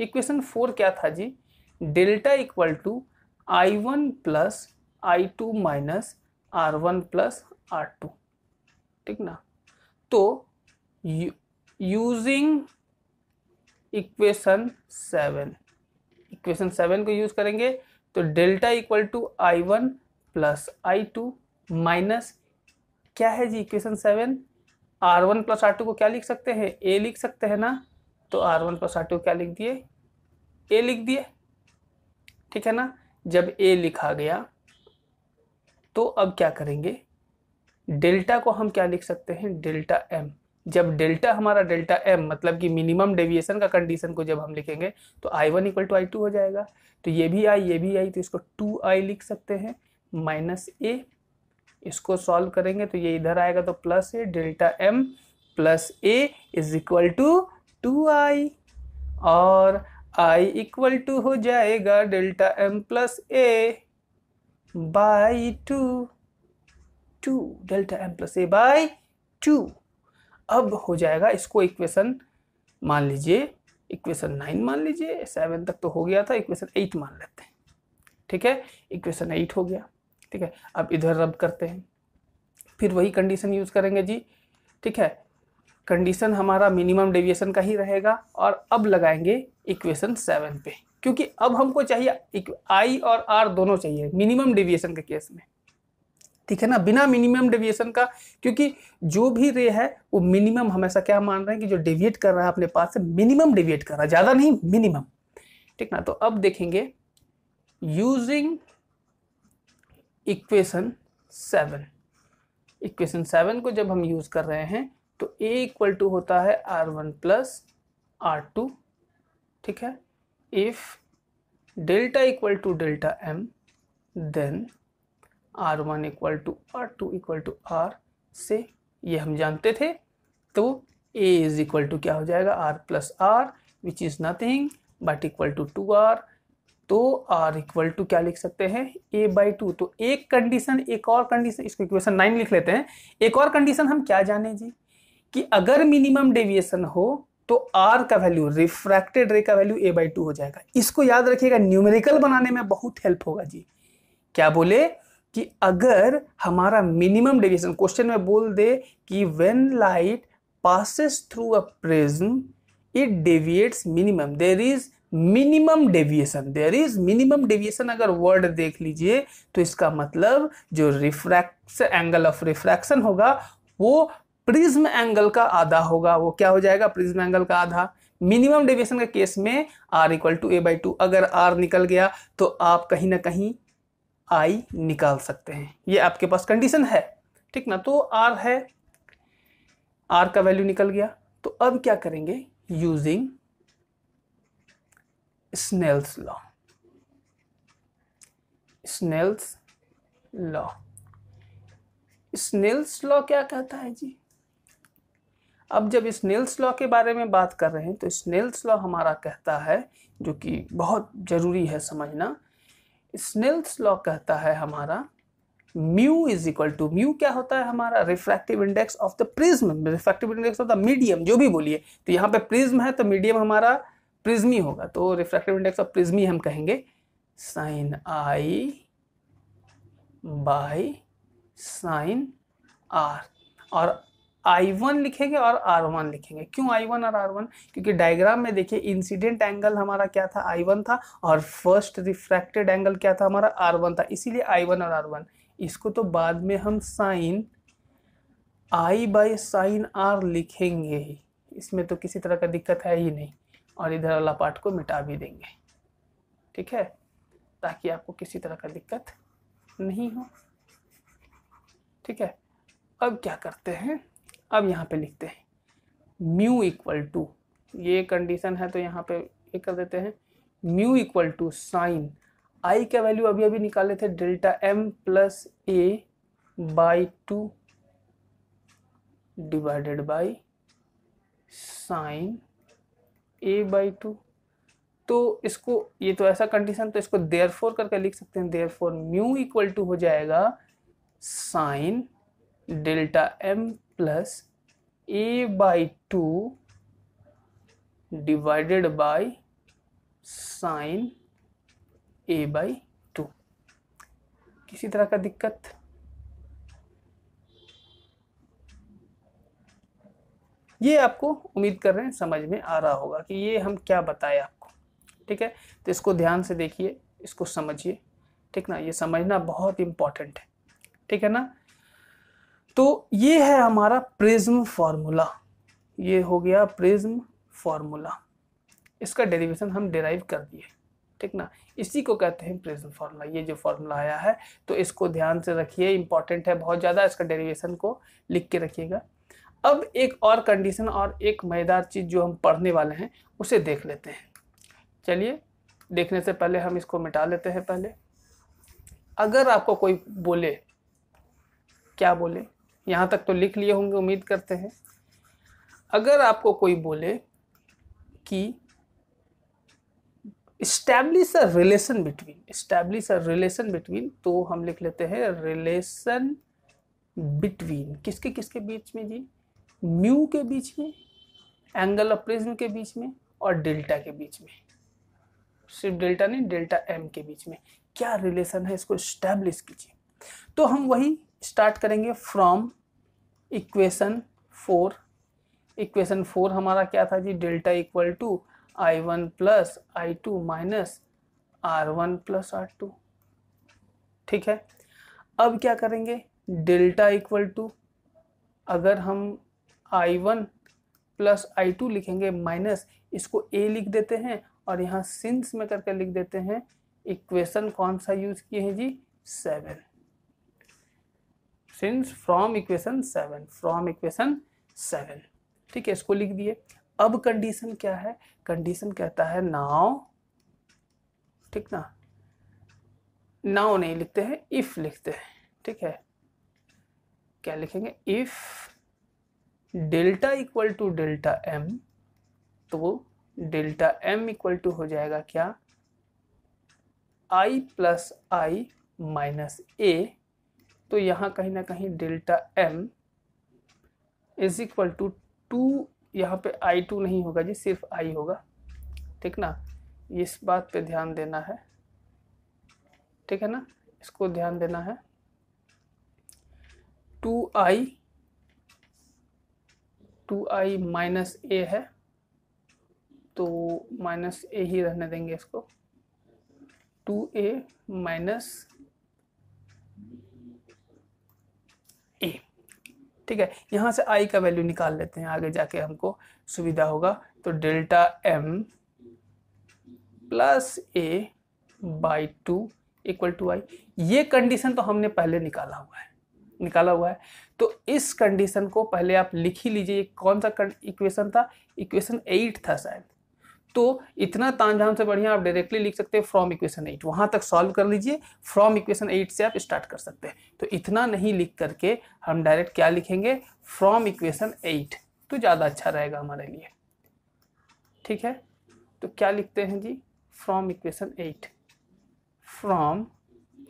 इक्वेशन 4 क्या था जी, delta equal to I1 plus I2 minus R1 plus R2, ठीक ना। तो यूजिंग इक्वेशन 7 को यूज करेंगे, तो delta equal to I1 plus I2 minus क्या है जी, इक्वेशन 7 R1 प्लस R2 को क्या लिख सकते हैं, A लिख सकते हैं ना। तो R1 प्लस R2 क्या लिख दिए, A लिख दिए, ठीक है ना। जब A लिखा गया तो अब क्या करेंगे, डेल्टा को हम क्या लिख सकते हैं, डेल्टा M। जब डेल्टा हमारा डेल्टा M मतलब कि मिनिमम डेविएशन का कंडीशन को जब हम लिखेंगे तो I1 इक्वल टू I2 हो जाएगा। तो ये भी I, तो इसको 2I लिख सकते हैं माइनस A। इसको सॉल्व करेंगे तो ये इधर आएगा तो plus A, delta M plus A is equal to 2I, और I इक्वल टू हो जाएगा delta M plus A by 2, delta M plus A by 2। अब हो जाएगा, इसको इक्वेशन मान लीजिए, इक्वेशन 9 मान लीजिए, 7 तक तो हो गया था, इक्वेशन 8 मान लेते हैं, ठीक है। इक्वेशन 8 हो गया, ठीक है। अब इधर रब करते हैं, फिर वही कंडीशन यूज करेंगे जी, ठीक है। कंडीशन हमारा मिनिमम डेविएशन का ही रहेगा। और अब लगाएंगे इक्वेशन 7 पे, क्योंकि अब हमको चाहिए आई और आर दोनों चाहिए मिनिमम डेविएशन के केस में, ठीक है ना, बिना मिनिमम डेविएशन का, क्योंकि जो भी रे है वो मिनिमम हमेशा क्या मान रहे हैं कि जो डेविएट कर रहा है अपने पास से मिनिमम डेविएट कर रहा है, ज्यादा नहीं, मिनिमम, ठीक ना। तो अब देखेंगे यूजिंग इक्वेशन 7, इक्वेशन 7 को जब हम यूज कर रहे हैं तो A इक्वल टू होता है R1 प्लस R2, ठीक है। If delta equal to delta M then R1 equal to R2 equal to R से, ये हम जानते थे, तो A इज इक्वल टू क्या हो जाएगा R plus R which is nothing but equal to 2R। तो R इक्वल टू क्या लिख सकते हैं A/2। तो एक कंडीशन, एक और कंडीशन, इसको इक्वेशन 9 लिख लेते हैं। एक और कंडीशन हम क्या जाने जी, कि अगर मिनिमम डेविएशन हो तो R का वैल्यू, रिफ्रैक्टेड रे का वैल्यू A/2 हो जाएगा। इसको याद रखिएगा, न्यूमेरिकल बनाने में बहुत हेल्प होगा जी। क्या बोले कि अगर हमारा मिनिमम डेविएशन, क्वेश्चन में बोल दे कि when light passes through a prism it deviates minimum, there is minimum deviation, there is minimum deviation, अगर वर्ड देख लीजिए तो इसका मतलब जो रिफ्रैक्शन, एंगल ऑफ रिफ्रैक्शन होगा वो प्रिज्म एंगल का आधा होगा। वो क्या हो जाएगा, प्रिज्म एंगल का आधा। मिनिमम डेविएशन के केस में R इक्वल टू A/2, अगर R निकल गया तो आप कहीं ना कहीं I निकाल सकते हैं, ये आपके पास कंडीशन है, ठीक ना। तो R है, R का वैल्यू निकल गया। तो अब क्या करेंगे, using Snell's law, Snell's law, Snell's law क्या कहता है जी। अब जब स्नेल्स लॉ के बारे में बात कर रहे हैं तो स्नेल्स लॉ हमारा कहता है, जो कि बहुत जरूरी है समझना, स्नेल्स लॉ कहता है हमारा mu is equal to, mu क्या होता है हमारा, refractive index of the prism, refractive index of the medium, जो भी बोलिए। तो यहाँ पे प्रिज्म है तो मीडियम हमारा प्रिज्म ही होगा, तो रिफ्रैक्टिव इंडेक्स ऑफ प्रिज्म ही हम कहेंगे, sine I by sine R। और I1 लिखेंगे और R1 लिखेंगे। क्यों I1 और R1, क्योंकि डायग्राम में देखिए इंसिडेंट एंगल हमारा क्या था, I1 था, और फर्स्ट रिफ्रैक्टेड एंगल क्या था हमारा, R1 था, इसीलिए I1 और R1। इसको तो बाद में हम sine I by sine R लिखेंगे ही, इसमें तो किसी तरह का दिक्कत है ही नहीं, और इधर वाला पार्ट को मिटा भी देंगे, ठीक है, ताकि आपको किसी तरह का दिक्कत नहीं हो, ठीक है। अब क्या करते हैं, अब यहाँ पे लिखते हैं म्यू इक्वल टू, ये कंडीशन है तो यहाँ पे ये कर देते हैं, mu equal to sine I का वैल्यू अभी अभी निकाले थे delta M plus A/2 divided by sine A/2। तो इसको, ये तो ऐसा कंडीशन, तो इसको देयरफॉर करके लिख सकते हैं, देयरफॉर म्यू इक्वल टू हो जाएगा sine delta M plus A/2 divided by sine A/2। किसी तरह का दिक्कत, ये आपको उम्मीद कर रहे हैं समझ में आ रहा होगा कि ये हम क्या बताए आपको, ठीक है। तो इसको ध्यान से देखिए, इसको समझिए, ठीक ना, ये समझना बहुत इंपॉर्टेंट है, ठीक है ना। तो ये है हमारा प्रिज्म फॉर्मूला, ये हो गया प्रिज्म फॉर्मूला, इसका डेरिवेशन हम डिराइव कर दिए, ठीक ना, इसी को कहते हैं प्रिज्म फॉर्मूला। ये जो फॉर्मूला आया है तो इसको ध्यान से रखिए, इंपॉर्टेंट है बहुत ज़्यादा, इसका डेरिवेशन को लिख के रखिएगा। अब एक और कंडीशन और एक मज़ेदार चीज़ जो हम पढ़ने वाले हैं उसे देख लेते हैं। चलिए, देखने से पहले हम इसको मिटा लेते हैं। पहले अगर आपको कोई बोले, क्या बोले, यहाँ तक तो लिख लिए होंगे उम्मीद करते हैं। अगर आपको कोई बोले कि establish a relation between, तो हम लिख लेते हैं रिलेशन बिटवीन, किसके किसके बीच में जी, म्यू के बीच में, एंगल ऑफ प्रिज्म के बीच में, और डेल्टा के बीच में। सिर्फ डेल्टा नहीं, डेल्टा M के बीच में क्या रिलेशन है, इसको एस्टैब्लिश कीजिए। तो हम वही स्टार्ट करेंगे फ्रॉम इक्वेशन 4, इक्वेशन 4 हमारा क्या था जी, delta equal to I1 plus I2 minus R1 plus R2। ठीक है, अब क्या करेंगे, डेल्टा इक्वल टू, अगर हम I1 प्लस I2 लिखेंगे माइनस, इसको A लिख देते हैं और यहाँ सिंस में करके लिख देते हैं। इक्वेशन कौन सा यूज किए हैं जी, 7, since from equation 7, from equation 7। ठीक है, इसको लिख दिए। अब कंडीशन क्या है, कंडीशन कहता है नाउ, ठीक ना, नाउ नहीं लिखते हैं, इफ लिखते हैं। ठीक है, क्या लिखेंगे, if delta equal to delta M, तो डेल्टा एम इक्वल टू हो जाएगा क्या, आई प्लस आई माइनस ए। तो यहाँ कहीं ना कहीं delta M is equal to 2, यहाँ पे I2 नहीं होगा जी, सिर्फ I होगा। ठीक ना, इस बात पे ध्यान देना है। ठीक है ना, इसको ध्यान देना है। 2i माइनस ए है, तो माइनस ए ही रहने देंगे इसको, 2a माइनस ए। ठीक है, यहाँ से i का वैल्यू निकाल लेते हैं, आगे जाके हमको सुविधा होगा। तो delta m plus A by 2 equal to I. ये कंडीशन तो हमने पहले निकाला हुआ है। तो इस कंडीशन को पहले आप लिख ही लीजिए। कौन सा इक्वेशन था, इक्वेशन 8 था शायद। तो इतना तामझाम से बढ़िया आप डायरेक्टली लिख सकते हैं फ्रॉम इक्वेशन 8, वहां तक सॉल्व कर लीजिए। फ्रॉम इक्वेशन 8 से आप स्टार्ट कर सकते हैं। तो इतना नहीं लिख करके हम डायरेक्ट क्या लिखेंगे, फ्रॉम इक्वेशन 8, तो ज़्यादा अच्छा रहेगा हमारे लिए। ठीक है, तो क्या लिखते हैं जी, फ्रॉम इक्वेशन 8। फ्रॉम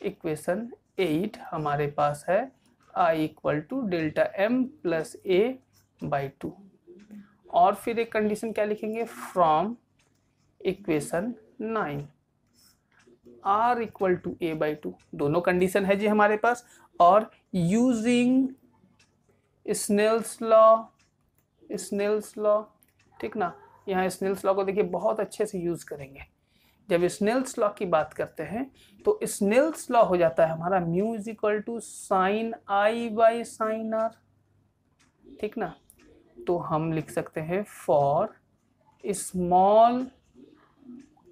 इक्वेशन 8 हमारे पास है I equal to delta M plus A by 2, और फिर एक कंडीशन क्या लिखेंगे, from equation 9 R equal to A by 2। दोनों कंडीशन है जी हमारे पास। और यूजिंग स्नेल्स लॉ, ठीक ना, यहाँ स्नेल्स लॉ को देखिए बहुत अच्छे से यूज करेंगे। जब स्नेल्स लॉ की बात करते हैं तो स्नेल्स लॉ हो जाता है हमारा mu is equal to sine I by sine R. ठीक ना, तो हम लिख सकते हैं for small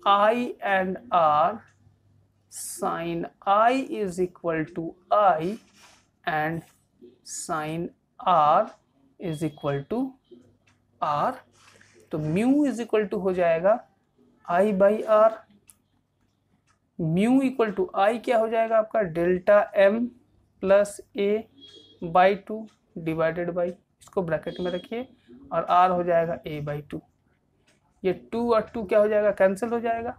I and R sine I is equal to I and sine R is equal to R. तो म्यू इज इक्वल टू हो जाएगा I by R. Mu equal to I क्या हो जाएगा आपका, delta M plus A by 2 divided by, इसको bracket में रखिए, और आर हो जाएगा ए बाई 2। ये 2 और 2 क्या हो जाएगा, कैंसिल हो जाएगा।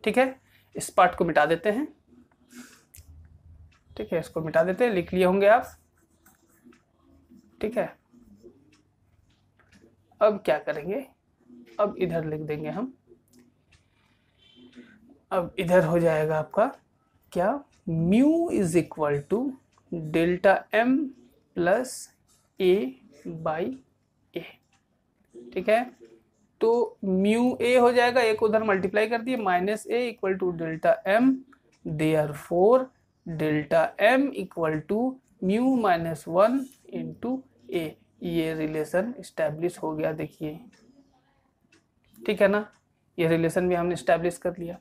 ठीक है, इस पार्ट को मिटा देते हैं। ठीक है, इसको मिटा देते हैं, लिख लिए होंगे आप। ठीक है, अब क्या करेंगे, अब इधर लिख देंगे हम। अब इधर हो जाएगा आपका क्या, mu is equal to delta M plus A by A. ठीक है, तो म्यू ए हो जाएगा, एक उधर मल्टीप्लाई कर दिए, minus A equal to delta M, therefore delta M equal to mu minus 1 into A. ये रिलेशन इस्टेब्लिश हो गया, देखिए। ठीक है ना, ये रिलेशन भी हमने इस्टेब्लिश कर लिया।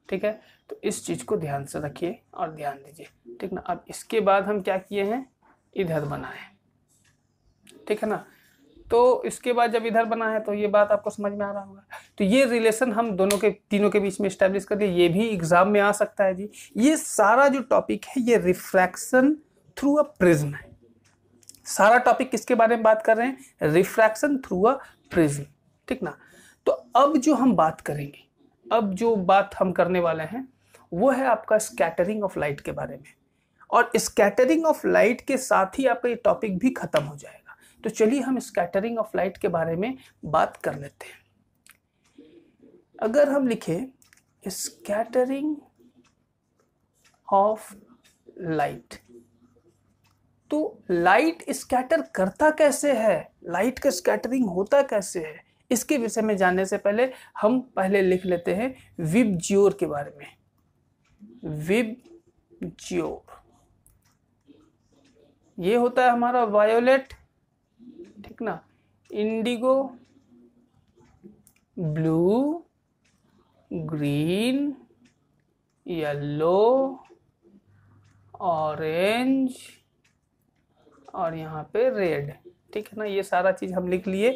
ठीक है, तो इस चीज को ध्यान से रखिए और ध्यान दीजिए। ठीक ना, अब इसके बाद हम क्या किए हैं, इधर बनाए। ठीक है ना, तो इसके बाद जब इधर बना है तो ये बात आपको समझ में आ रहा होगा। तो ये रिलेशन हम दोनों के, तीनों के बीच में इस्टेब्लिश कर दिए। ये भी एग्जाम में आ सकता है जी। ये सारा जो टॉपिक है ये रिफ्रैक्शन थ्रू अ प्रिज्म है। सारा टॉपिक किसके बारे में बात कर रहे हैं, रिफ्रैक्शन थ्रू अ प्रिज्म। ठीक ना, तो अब जो हम बात करेंगे, अब जो बात हम करने वाले हैं वो है आपका स्कैटरिंग ऑफ लाइट के बारे में। और स्कैटरिंग ऑफ लाइट के साथ ही आपका ये टॉपिक भी खत्म हो जाएगा। तो चलिए हम स्कैटरिंग ऑफ लाइट के बारे में बात कर लेते हैं। अगर हम लिखें स्कैटरिंग ऑफ लाइट, तो लाइट स्कैटर करता कैसे है, लाइट का स्कैटरिंग होता कैसे है, इसके विषय में जानने से पहले हम पहले लिख लेते हैं विबज्योर के बारे में। विबज्योर ये होता है हमारा वायोलेट, ठीक ना, Indigo, blue, green, yellow, orange और यहाँ पे रेड, ठीक है ना। ये सारा चीज हम लिख लिए,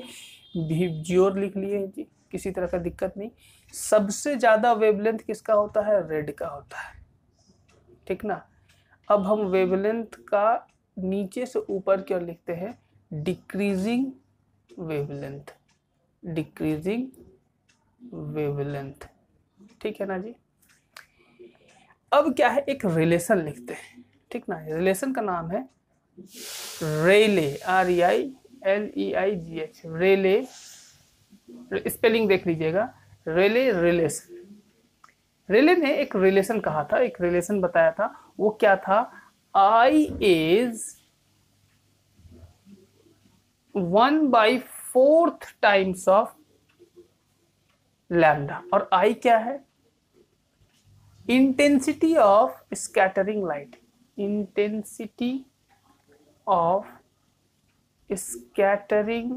विबज्योर लिख लिए जी, किसी तरह का दिक्कत नहीं। सबसे ज्यादा वेवलेंथ किसका होता है, रेड का होता है, ठीक ना। अब हम वेवलेंथ का नीचे से ऊपर की ओर लिखते हैं डिक्रीजिंग वेवलेंथ, डिक्रीजिंग वेवलेंथ, ठीक है ना जी। अब क्या है, एक रिलेशन लिखते हैं, ठीक ना। रिलेशन का नाम है रेले, REILEIGH, रेले, स्पेलिंग देख लीजिएगा, रेले रिलेशन। रेले ने एक रिलेशन कहा था, एक रिलेशन बताया था, वो क्या था, I is 1/4 times of lambda, और I क्या है, intensity of scattering light, intensity of scattering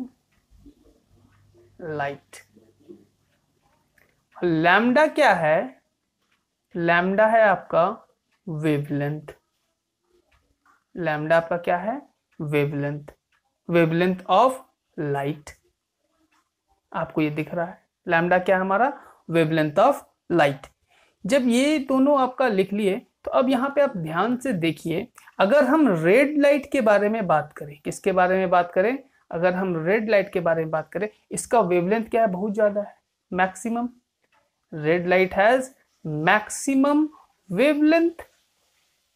light. Lambda क्या है, लैम्डा है आपका वेवलेंथ, लैम्डा आपका क्या है, वेवलेंथ, वेवलेंथ ऑफ लाइट। आपको ये दिख रहा है, लैम्डा क्या है हमारा, वेवलेंथ ऑफ लाइट। जब ये दोनों आपका लिख लिए, तो अब यहाँ पे आप ध्यान से देखिए, अगर हम रेड लाइट के बारे में बात करें, किसके बारे में बात करें, अगर हम रेड लाइट के बारे में बात करें, इसका वेवलेंथ क्या है, बहुत ज्यादा है, maximum. Red light has maximum wavelength,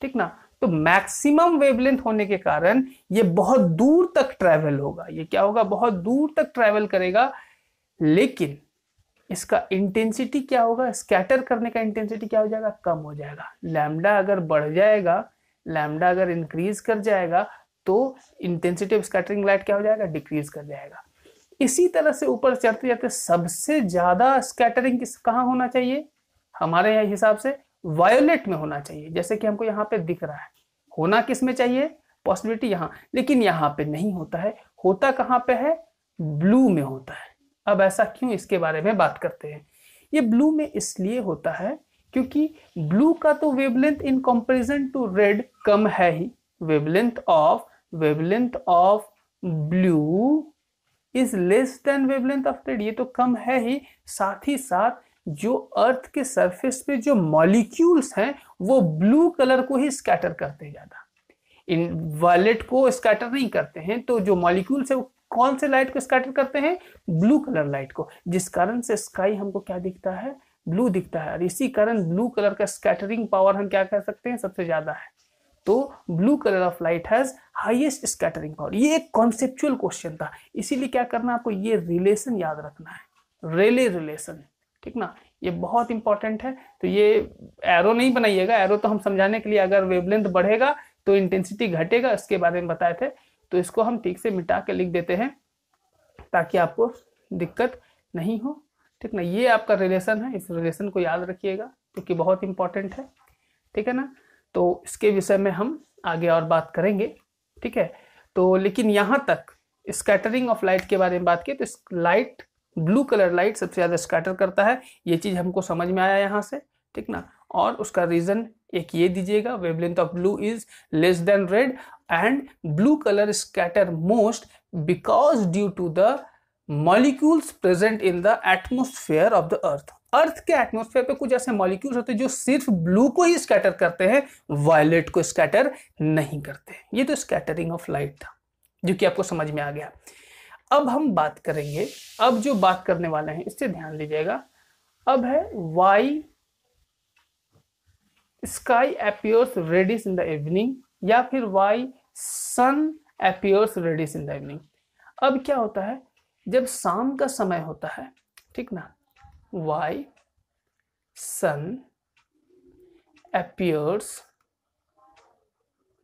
ठीक ना। तो मैक्सिमम वेवलेंथ होने के कारण ये बहुत दूर तक ट्रैवल होगा, ये क्या होगा, बहुत दूर तक ट्रैवल करेगा, लेकिन इसका इंटेंसिटी क्या होगा, स्कैटर करने का इंटेंसिटी क्या हो जाएगा, कम हो जाएगा। लैम्डा अगर बढ़ जाएगा, लैम्डा अगर इंक्रीज कर जाएगा, तो इंटेंसिटी ऑफ स्कैटरिंग लाइट क्या हो जाएगा, डिक्रीज कर जाएगा। इसी तरह से ऊपर चढ़ते जाते सबसे ज्यादा स्कैटरिंग कहाँ होना चाहिए, हमारे यहाँ हिसाब से वायोलेट में होना चाहिए, जैसे कि हमको यहाँ पे दिख रहा है। होना किस में चाहिए, पॉसिबिलिटी यहाँ, लेकिन यहाँ पे नहीं होता है, होता कहाँ पे है, ब्लू में होता है। अब ऐसा क्यों, इसके बारे में बात करते हैं। ये ब्लू में इसलिए होता है क्योंकि ब्लू का तो wavelength in comparison to red कम है ही, wavelength of blue is less than wavelength of red, ये तो कम है ही। साथ ही साथ जो अर्थ के सरफेस पे जो मॉलिक्यूल्स हैं वो ब्लू कलर को ही स्कैटर करते हैं ज्यादा, इन वायलेट को स्कैटर नहीं करते हैं। तो जो मॉलिक्यूल्स है वो कौन से लाइट को स्कैटर करते हैं, ब्लू कलर लाइट को, जिस कारण से स्काई हमको क्या दिखता है, ब्लू दिखता है। और इसी कारण ब्लू कलर का स्कैटरिंग पावर हम क्या कह सकते हैं, सबसे ज्यादा है। तो blue colour of light has highest scattering power. ये एक कॉन्सेप्चुअल क्वेश्चन था, इसीलिए क्या करना आपको, ये रिलेशन याद रखना है, रेले रिलेशन, ठीक ना। ये बहुत इंपॉर्टेंट है। तो ये एरो नहीं बनाइएगा, एरो तो हम समझाने के लिए, अगर वेवलेंथ बढ़ेगा तो इंटेंसिटी घटेगा, इसके बारे में बताए थे। तो इसको हम ठीक से मिटा के लिख देते हैं ताकि आपको दिक्कत नहीं हो, ठीक ना। ये आपका रिलेशन है, इस रिलेशन को याद रखिएगा क्योंकि बहुत इंपॉर्टेंट है, ठीक है ना। तो इसके विषय में हम आगे और बात करेंगे, ठीक है। तो लेकिन यहाँ तक स्कैटरिंग ऑफ लाइट के बारे में बात की, तो लाइट, ब्लू कलर लाइट सबसे ज्यादा स्कैटर करता है, ये चीज हमको समझ में आया यहाँ से, ठीक ना। और उसका रीजन एक ये दीजिएगा, wavelength of blue is less than red and blue colour scatter most because due to the molecules present in the atmosphere of the earth. Earth के एटमोस्फेयर पे कुछ ऐसे मॉलिक्यूल्स होते हैं जो सिर्फ ब्लू को ही स्कैटर करते हैं, वायलेट को स्कैटर नहीं करते। ये तो स्कैटरिंग ऑफ लाइट था जो कि आपको समझ में आ गया। अब हम बात करेंगे, अब जो बात करने वाले हैं इससे ध्यान दीजिएगा, अब है why sky appears reddish in the evening, या फिर why sun appears reddish in the evening. अब क्या होता है, जब शाम का समय होता है, ठीक ना, why sun appears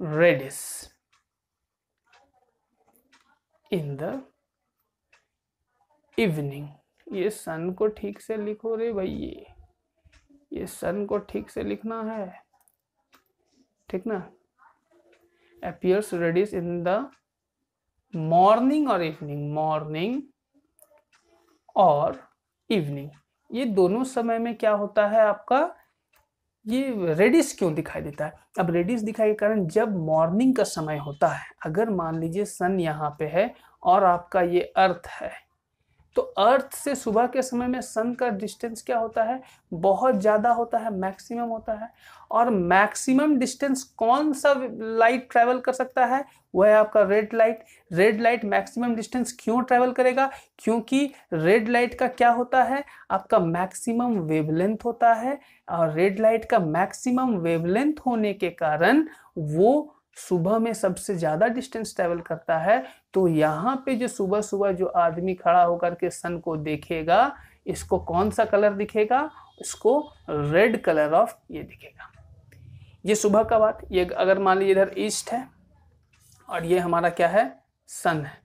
reddish in the evening. ये सन को ठीक से लिखो रे भाई, ये सन को ठीक से लिखना है, ठीक ना। Appears reddish in the morning और इवनिंग, मॉर्निंग और इवनिंग, ये दोनों समय में क्या होता है आपका, ये रेडिश क्यों दिखाई देता है। अब रेडिश दिखाई के कारण जब मॉर्निंग का समय होता है, अगर मान लीजिए सन यहाँ पे है और आपका ये अर्थ है, तो अर्थ से सुबह के समय में सन का डिस्टेंस क्या होता है, बहुत ज़्यादा होता है, मैक्सिमम होता है। और मैक्सिमम डिस्टेंस कौन सा लाइट ट्रैवल कर सकता है, वह है आपका red light. Red light maximum distance क्यों ट्रैवल करेगा, क्योंकि रेड लाइट का क्या होता है, आपका मैक्सिमम वेवलेंथ होता है। और रेड लाइट का मैक्सिमम वेवलेंथ होने के कारण वो सुबह में सबसे ज़्यादा डिस्टेंस ट्रैवल करता है। तो यहाँ पे जो सुबह सुबह जो आदमी खड़ा होकर के सन को देखेगा, इसको कौन सा कलर दिखेगा, इसको रेड कलर ऑफ ये दिखेगा। ये सुबह का बात। ये अगर मान लीजिए इधर ईस्ट है और ये हमारा क्या है, सन है,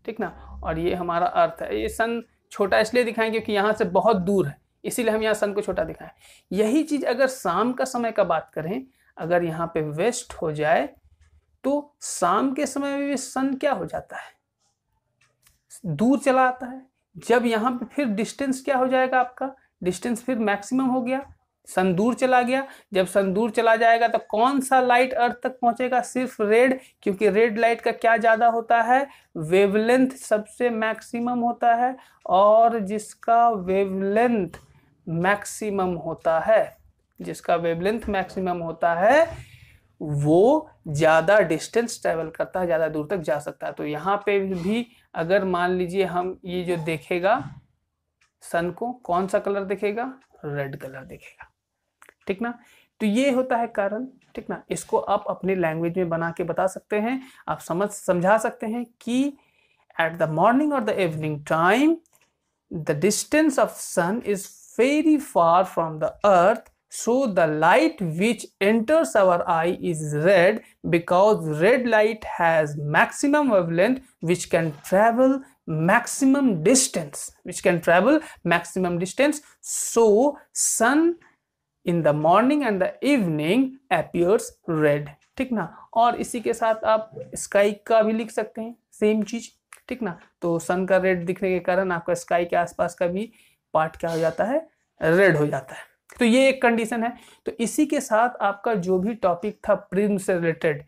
ठीक ना, और ये हमारा अर्थ है। ये सन छोटा इसलिए दिखाएं क्योंकि यहाँ से बहुत दूर है, इसीलिए हम यहाँ सन को छोटा दिखाएं। यही चीज़ अगर शाम का समय का बात करें, अगर यहाँ पे वेस्ट हो जाए तो शाम के समय में भी सन क्या हो जाता है, दूर चला आता है। जब यहाँ पे फिर डिस्टेंस क्या हो जाएगा, आपका डिस्टेंस फिर मैक्सिमम हो गया, सन दूर चला गया। जब सन दूर चला जाएगा तो कौन सा लाइट अर्थ तक पहुंचेगा, सिर्फ रेड, क्योंकि रेड लाइट का क्या ज़्यादा होता है, वेवलेंथ सबसे मैक्सिमम होता है। और जिसका वेवलेंथ मैक्सिमम होता है, जिसका वेवलेंथ मैक्सिमम होता है, वो ज़्यादा डिस्टेंस ट्रैवल करता है, ज़्यादा दूर तक जा सकता है। तो यहाँ पे भी अगर मान लीजिए हम ये जो देखेगा सन को, कौन सा कलर दिखेगा, रेड कलर दिखेगा, ठीक ना। तो ये होता है कारण, ठीक ना। इसको आप अपनी लैंग्वेज में बना के बता सकते हैं, आप समझा सकते हैं कि एट द मॉर्निंग और the evening time the distance of sun is very far from the earth, so the light which enters our eye is red because red light has maximum wavelength which can travel maximum distance, so sun in the morning and the evening appears red, ठीक ना। और इसी के साथ आप sky का भी लिख सकते हैं, सेम चीज, ठीक ना। तो सन का रेड दिखने के कारण आपका स्काई के आसपास का भी पार्ट क्या हो जाता है, रेड हो जाता है। तो ये एक कंडीशन है। तो इसी के साथ आपका जो भी टॉपिक था प्रिज्म से रिलेटेड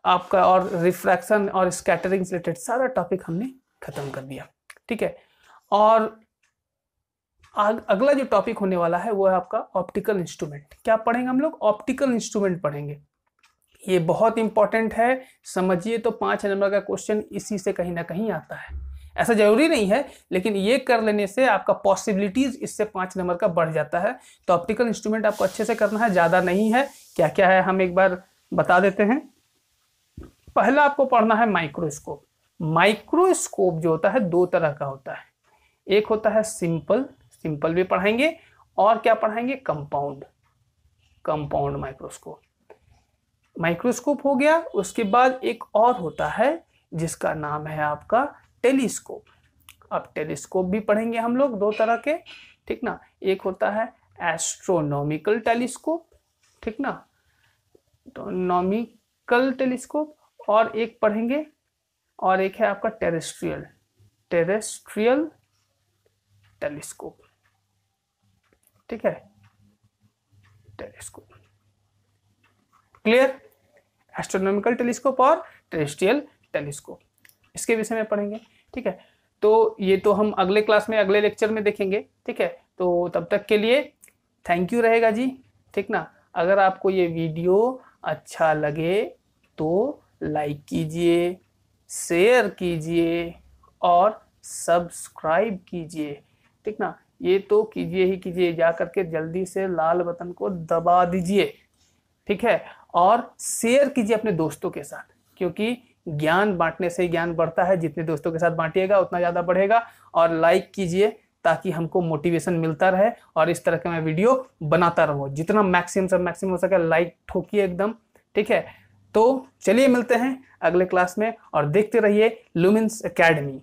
आपका, और रिफ्रैक्शन और स्कैटरिंग से रिलेटेड सारा टॉपिक हमने खत्म कर दिया, ठीक है। और अगला जो टॉपिक होने वाला है वो है आपका ऑप्टिकल इंस्ट्रूमेंट। क्या पढ़ेंगे हम लोग, ऑप्टिकल इंस्ट्रूमेंट पढ़ेंगे। ये बहुत इंपॉर्टेंट है, समझिए। तो 5 नंबर का क्वेश्चन इसी से कहीं ना कहीं आता है, ऐसा जरूरी नहीं है, लेकिन ये कर लेने से आपका पॉसिबिलिटीज इससे 5 नंबर का बढ़ जाता है। तो ऑप्टिकल इंस्ट्रूमेंट आपको अच्छे से करना है, ज़्यादा नहीं है। क्या क्या है हम एक बार बता देते हैं। पहला आपको पढ़ना है माइक्रोस्कोप। माइक्रोस्कोप जो होता है 2 तरह का होता है, एक होता है सिंपल भी पढ़ाएंगे, और क्या पढ़ाएंगे, कंपाउंड माइक्रोस्कोप हो गया। उसके बाद एक और होता है जिसका नाम है आपका टेलीस्कोप। अब टेलीस्कोप भी पढ़ेंगे हम लोग 2 तरह के, ठीक ना। एक होता है एस्ट्रोनॉमिकल टेलीस्कोप, ठीक ना, तो नॉमिकल टेलीस्कोप, और एक पढ़ेंगे, और एक है आपका टेरेस्ट्रियल टेलीस्कोप, ठीक है, टेलीस्कोप। क्लियर, एस्ट्रोनॉमिकल टेलीस्कोप और टेरेस्ट्रियल टेलीस्कोप, इसके विषय में पढ़ेंगे, ठीक है। तो ये तो हम अगले क्लास में, अगले लेक्चर में देखेंगे, ठीक है। तो तब तक के लिए थैंक यू रहेगा जी, ठीक ना। अगर आपको ये वीडियो अच्छा लगे तो लाइक कीजिए, शेयर कीजिए और सब्सक्राइब कीजिए, ठीक ना। ये तो कीजिए ही कीजिए, जा करके जल्दी से लाल बटन को दबा दीजिए, ठीक है। और शेयर कीजिए अपने दोस्तों के साथ, क्योंकि ज्ञान बांटने से ज्ञान बढ़ता है। जितने दोस्तों के साथ बांटिएगा उतना ज़्यादा बढ़ेगा। और लाइक कीजिए ताकि हमको मोटिवेशन मिलता रहे और इस तरह का मैं वीडियो बनाता रहूँ। जितना मैक्सिमम से मैक्सिमम हो सके लाइक ठोकिए एकदम, ठीक है। तो चलिए मिलते हैं अगले क्लास में और देखते रहिए लुमेंस एकेडमी।